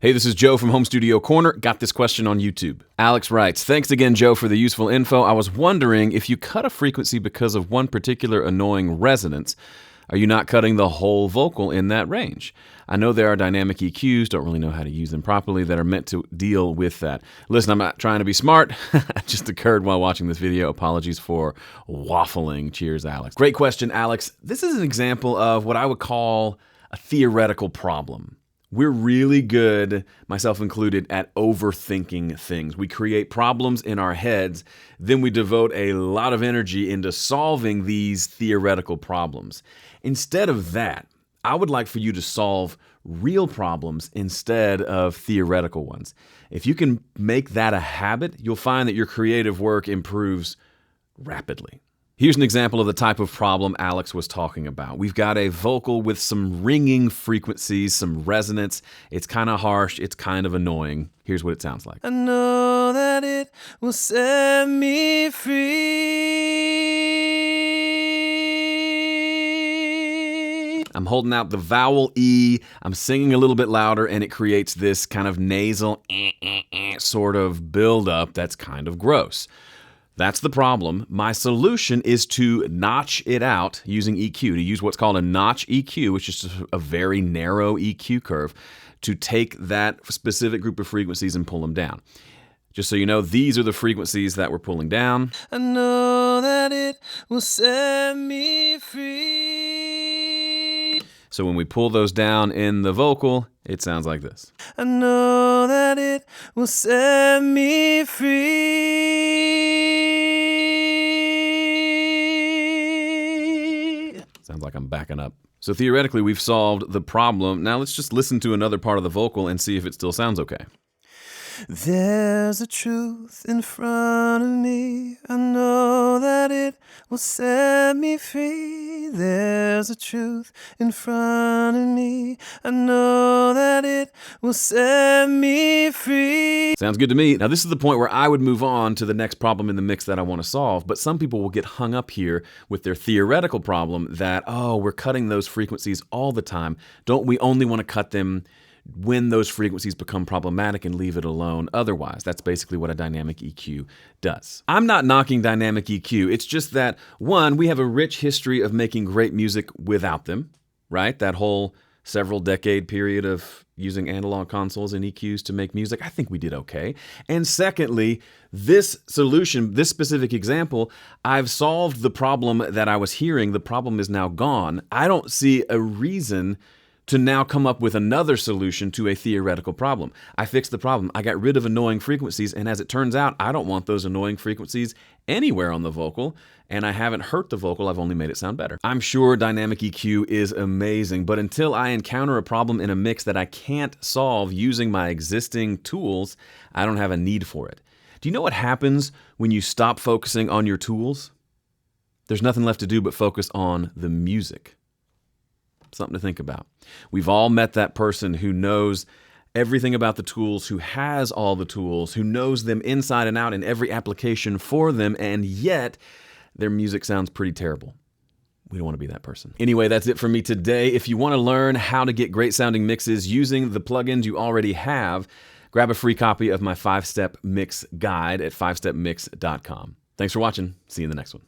Hey, this is Joe from Home Studio Corner. Got this question on YouTube. Alex writes, thanks again, Joe, for the useful info. I was wondering if you cut a frequency because of one particular annoying resonance, are you not cutting the whole vocal in that range? I know there are dynamic EQs, don't really know how to use them properly, that are meant to deal with that. Listen, I'm not trying to be smart. It just occurred while watching this video. Apologies for waffling. Cheers, Alex. Great question, Alex. This is an example of what I would call a theoretical problem. We're really good, myself included, at overthinking things. We create problems in our heads, then we devote a lot of energy into solving these theoretical problems. Instead of that, I would like for you to solve real problems instead of theoretical ones. If you can make that a habit, you'll find that your creative work improves rapidly. Here's an example of the type of problem Alex was talking about. We've got a vocal with some ringing frequencies, some resonance. It's kind of harsh. It's kind of annoying. Here's what it sounds like. I know that it will set me free. I'm holding out the vowel E. I'm singing a little bit louder, and it creates this kind of nasal sort of buildup that's kind of gross. That's the problem. My solution is to notch it out using EQ, to use what's called a notch EQ, which is just a very narrow EQ curve, to take that specific group of frequencies and pull them down. Just so you know, these are the frequencies that we're pulling down. I know that it will set me free. So when we pull those down in the vocal, it sounds like this. I know that it will set me free. Sounds like I'm backing up. So theoretically, we've solved the problem. Now let's just listen to another part of the vocal and see if it still sounds okay. There's a truth in front of me. I know that it will set me free. There's a truth in front of me. I know that it will set me free. Sounds good to me. Now this is the point where I would move on to the next problem in the mix that I want to solve, but some people will get hung up here with their theoretical problem that, oh, we're cutting those frequencies all the time. Don't we only want to cut them when those frequencies become problematic and leave it alone otherwise? That's basically what a dynamic EQ does. I'm not knocking dynamic EQ. It's just that, one, we have a rich history of making great music without them, right? That whole several decade period of using analog consoles and EQs to make music, I think we did okay. And secondly, this solution, this specific example, I've solved the problem that I was hearing. The problem is now gone. I don't see a reason to now come up with another solution to a theoretical problem. I fixed the problem. I got rid of annoying frequencies, and as it turns out, I don't want those annoying frequencies anywhere on the vocal, and I haven't hurt the vocal, I've only made it sound better. I'm sure dynamic EQ is amazing, but until I encounter a problem in a mix that I can't solve using my existing tools, I don't have a need for it. Do you know what happens when you stop focusing on your tools? There's nothing left to do but focus on the music. Something to think about. We've all met that person who knows everything about the tools, who has all the tools, who knows them inside and out in every application for them, and yet their music sounds pretty terrible. We don't want to be that person. Anyway, that's it for me today. If you want to learn how to get great sounding mixes using the plugins you already have, grab a free copy of my 5-step mix guide at 5stepmix.com. Thanks for watching. See you in the next one.